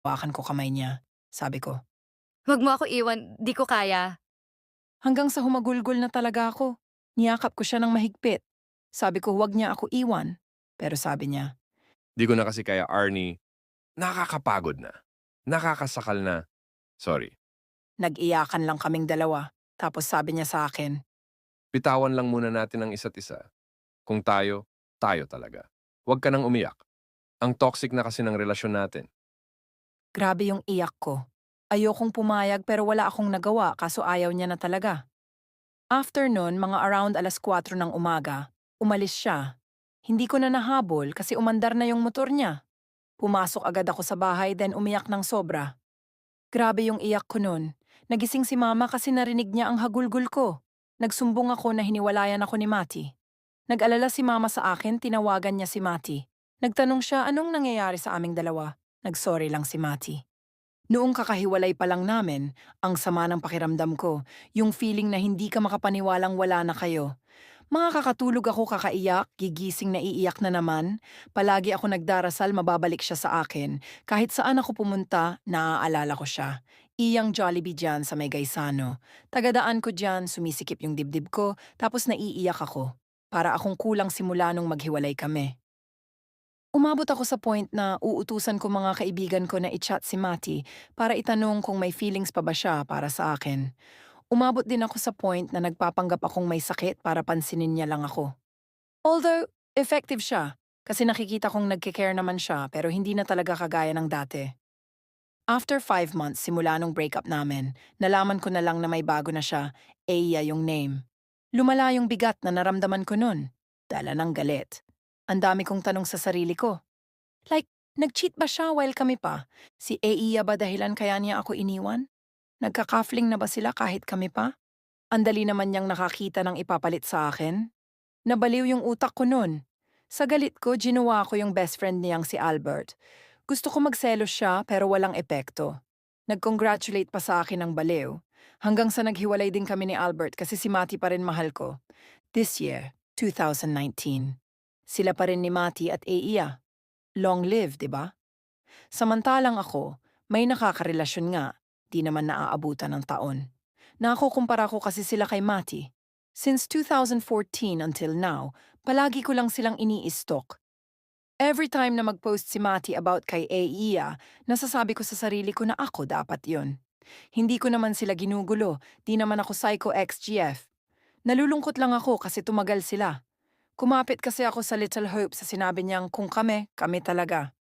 Hawakan ko kamay niya. Sabi ko, "Wag mo ako iwan, di ko kaya." hanggang sa humagulgol na talaga ako. Niyakap ko siya ng mahigpit. Sabi ko huwag niya ako iwan. Pero sabi niya, Di ko na kasi kaya, Arnie. Nakakapagod na. Nakakasakal na. Sorry. nag-iyakan lang kaming dalawa. Tapos sabi niya sa akin, Bitawan lang muna natin ang isa't isa. Kung tayo, tayo talaga. Huwag ka nang umiyak. Ang toxic na kasi ng relasyon natin. grabe yung iyak ko. Ayokong pumayag pero wala akong nagawa kaso ayaw niya na talaga. After nun, mga around 4:00 ng umaga, umalis siya. Hindi ko na nahabol kasi umandar na yung motor niya. Pumasok agad ako sa bahay then umiyak ng sobra. Grabe yung iyak ko nun. Nagising si mama kasi narinig niya ang hagulgol ko. Nagsumbong ako na hiniwalayan ako ni Mati. Nag-alala si mama sa akin, tinawagan niya si Mati. Nagtanong siya anong nangyayari sa aming dalawa. Nagsorry lang si Mati. Noong kakahiwalay pa lang namin, ang sama ng pakiramdam ko, yung feeling na hindi ka makapaniwalang wala na kayo. Mga kakatulog ako kakaiyak, gigising na iiyak na naman. Palagi ako nagdarasal mababalik siya sa akin. Kahit saan ako pumunta, naaalala ko siya. Iyang Jollibee dyan sa may Gaisano. Tagadaan ko dyan, sumisikip yung dibdib ko, tapos naiiyak ako. Para akong kulang simula nung maghiwalay kami. Umabot ako sa point na uutusan ko mga kaibigan ko na i-chat si Mati para itanong kung may feelings pa ba siya para sa akin. Umabot din ako sa point na nagpapanggap akong may sakit para pansinin niya lang ako. Although, effective siya. Kasi nakikita kong nagkikare naman siya pero hindi na talaga kagaya ng dati. After 5 months simula nung breakup namin, nalaman ko na lang na may bago na siya, Aya yung name. Lumala yung bigat na naramdaman ko nun. Dala ng galit. Ang dami kong tanong sa sarili ko. Like, nag-cheat ba siya while kami pa? Si Aya ba dahilan kaya niya ako iniwan? Nagka-cuffling na ba sila kahit kami pa? Ang dali naman niyang nakakita ng ipapalit sa akin. Nabaliw yung utak ko nun. Sa galit ko, ginawa ko yung best friend niyang si Albert. Gusto ko magselos siya pero walang epekto. Nag-congratulate pa sa akin ng baliw. Hanggang sa naghiwalay din kami ni Albert kasi si Mati pa rin mahal ko. This year, 2019. Sila pa rin ni Mati at Eiya. Long live, di ba? Samantalang ako, may nakakarelasyon nga, di naman naaabutan ng taon. Nakukumpara ko kasi sila kay Mati. Since 2014 until now, palagi ko lang silang ini-stalk. Every time na mag-post si Mati about kay Aiya, nasasabi ko sa sarili ko na ako dapat yon. Hindi ko naman sila ginugulo, di naman ako psycho ex-GF. Nalulungkot lang ako kasi tumagal sila. Kumapit kasi ako sa Little Hope sa sinabi niyang kung kami, kami talaga.